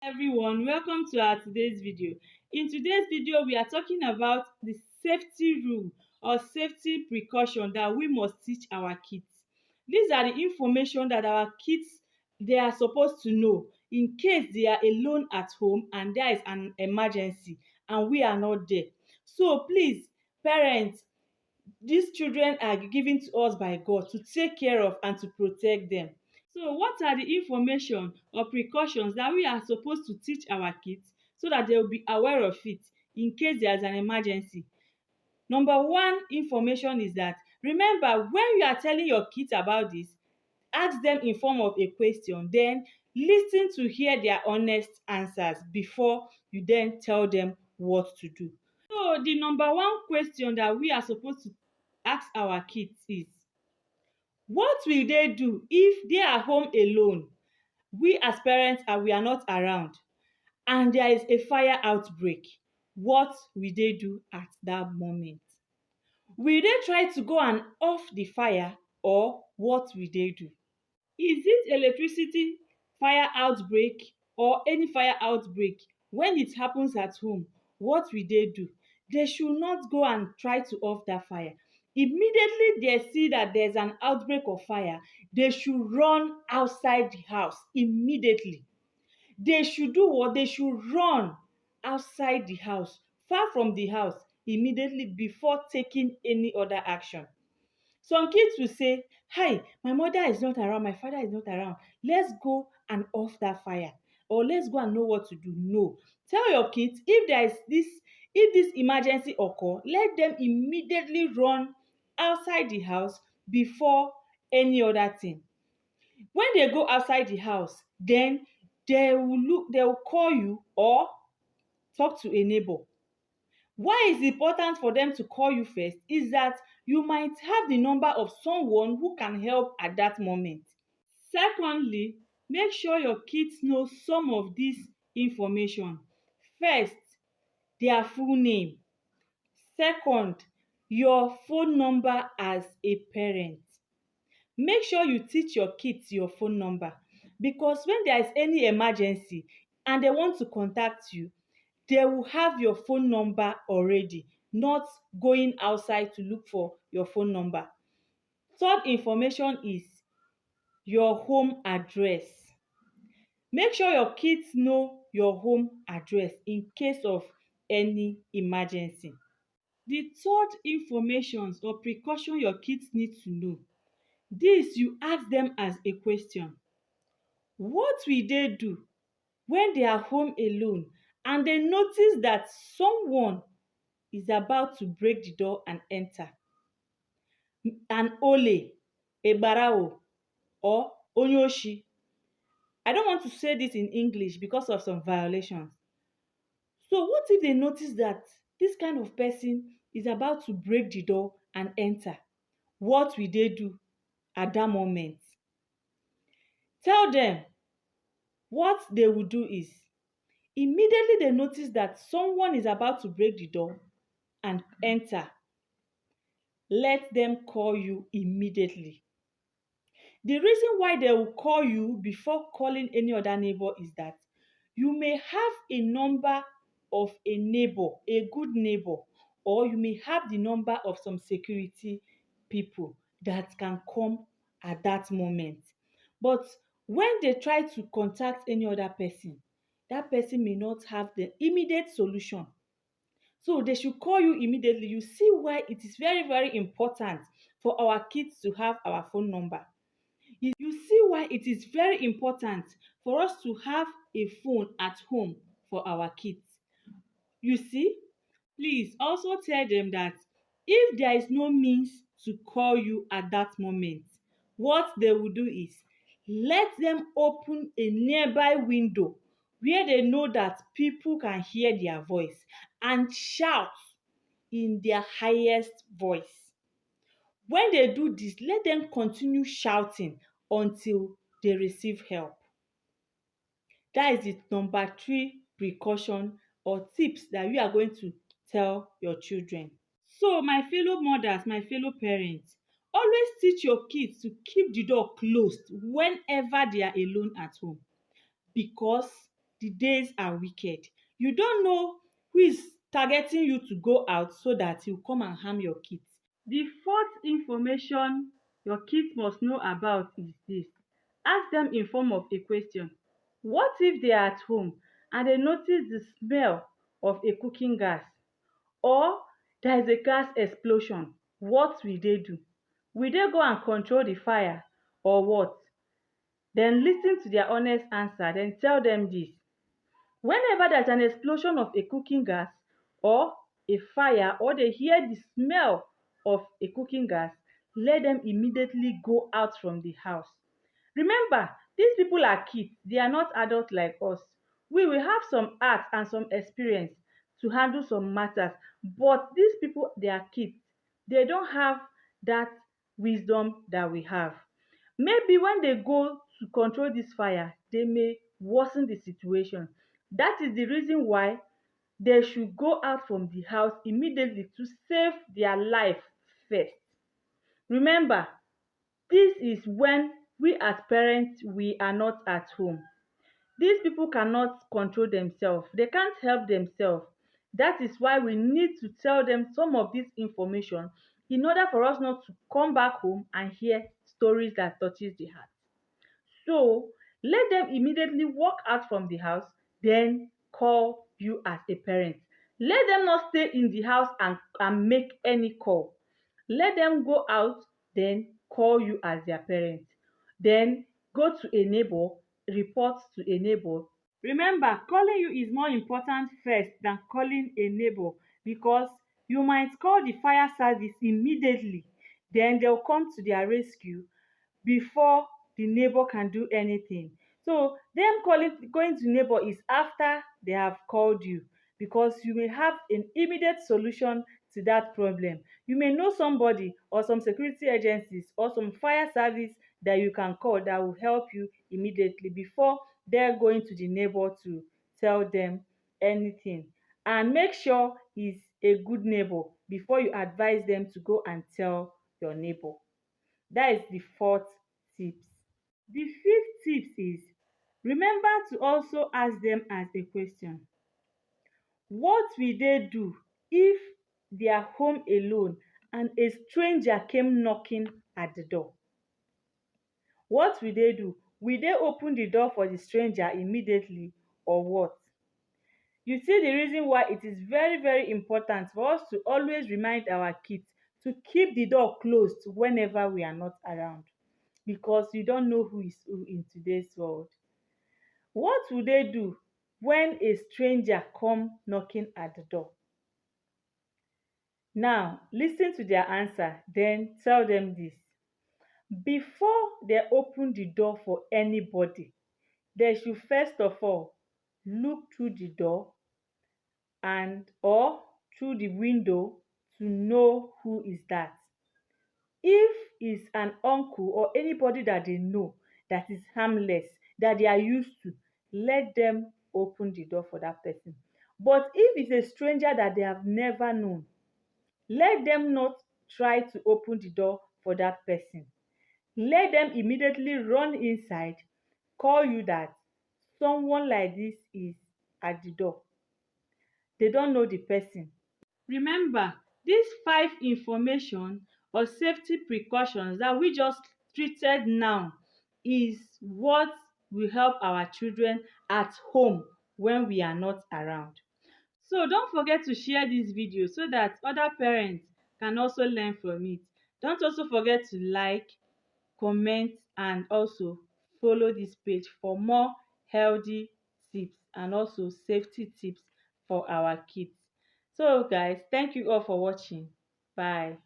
Everyone, welcome to our today's video. In today's video we are talking about the safety rule or safety precaution that we must teach our kids. These are the information that our kids they are supposed to know in case they are alone at home and there is an emergency and we are not there. So please, parents, these children are given to us by God to take care of and to protect them. So what are the information or precautions that we are supposed to teach our kids so that they will be aware of it in case there is an emergency? Number one information is that remember, when you are telling your kids about this, ask them in form of a question, then listen to hear their honest answers before you then tell them what to do. So the number one question that we are supposed to ask our kids is, what will they do if they are home alone, we as parents and we are not around, and there is a fire outbreak? What will they do at that moment? Will they try to go and off the fire, or what will they do? Is it electricity fire outbreak or any fire outbreak? When it happens at home, what will they do? They should not go and try to off that fire. Immediately they see that there's an outbreak of fire, they should run outside the house immediately. They should do what? They should run outside the house, far from the house immediately before taking any other action. Some kids will say, hi, my mother is not around, my father is not around. Let's go and off that fire. Or let's go and know what to do. No. Tell your kids, if this emergency occur, let them immediately run outside the house before any other thing. When they go outside the house, then they will call you or talk to a neighbor. Why it's important for them to call you first is that you might have the number of someone who can help at that moment. Secondly, make sure your kids know some of this information. First, their full name. Second, your phone number as a parent. Make sure you teach your kids your phone number, because when there is any emergency and they want to contact you, they will have your phone number already, not going outside to look for your phone number. Third information is your home address. Make sure your kids know your home address in case of any emergency. The third information or precaution your kids need to know, this you ask them as a question. What will they do when they are home alone and they notice that someone is about to break the door and enter? An ole, a barao, or onyoshi. I don't want to say this in English because of some violations. So what if they notice that this kind of person is about to break the door and enter? What will they do at that moment? Tell them what they will do is, immediately they notice that someone is about to break the door and enter, let them call you immediately. The reason why they will call you before calling any other neighbor is that you may have a number of a neighbor, a good neighbor, or you may have the number of some security people that can come at that moment. But when they try to contact any other person, that person may not have the immediate solution. So they should call you immediately. You see why it is very, very important for our kids to have our phone number. You see why it is very important for us to have a phone at home for our kids. You see, please also tell them that if there is no means to call you at that moment, what they will do is let them open a nearby window where they know that people can hear their voice and shout in their highest voice. When they do this, let them continue shouting until they receive help. That is the number three precaution or tips that you are going to tell your children. So my fellow mothers, my fellow parents, always teach your kids to keep the door closed whenever they are alone at home, because the days are wicked. You don't know who is targeting you to go out so that you come and harm your kids. The fourth information your kids must know about is this. Ask them in form of a question. What if they are at home and they notice the smell of a cooking gas, or there is a gas explosion? What will they do? Will they go and control the fire or what? Then listen to their honest answer. Then tell them this. Whenever there's an explosion of a cooking gas or a fire, or they hear the smell of a cooking gas, let them immediately go out from the house. Remember, these people are kids. They are not adults like us. We will have some art and some experience to handle some matters, but these people, they are kids. They don't have that wisdom that we have. Maybe when they go to control this fire, they may worsen the situation. That is the reason why they should go out from the house immediately to save their life first. Remember, this is when we as parents, we are not at home. These people cannot control themselves. They can't help themselves. That is why we need to tell them some of this information in order for us not to come back home and hear stories that touches the heart. So let them immediately walk out from the house, then call you as a parent. Let them not stay in the house and make any call. Let them go out, then call you as their parent. Then go to a neighbor, report to a neighbor. Remember, calling you is more important first than calling a neighbor, because you might call the fire service immediately, then they'll come to their rescue before the neighbor can do anything. So them going to neighbor is after they have called you, because you may have an immediate solution to that problem. You may know somebody or some security agencies or some fire service that you can call that will help you immediately before they're going to the neighbor to tell them anything. And make sure he's a good neighbor before you advise them to go and tell your neighbor. That is the fourth tips. The fifth tips is, remember to also ask them as a question. What will they do if they are home alone and a stranger came knocking at the door? What will they do? Will they open the door for the stranger immediately or what? You see the reason why it is very, very important for us to always remind our kids to keep the door closed whenever we are not around, because you don't know who is who in today's world. What will they do when a stranger come knocking at the door? Now, listen to their answer, then tell them this. Before they open the door for anybody, they should first of all look through the door and or through the window to know who is that. If it's an uncle or anybody that they know that is harmless, that they are used to, let them open the door for that person. But if it's a stranger that they have never known, let them not try to open the door for that person. Let them immediately run inside, call you that someone like this is at the door. They don't know the person. Remember, these 5 information or safety precautions that we just treated now is what will help our children at home when we are not around. So don't forget to share this video so that other parents can also learn from it. Don't also forget to like, comment, and also follow this page for more healthy tips and also safety tips for our kids. So guys, thank you all for watching. Bye.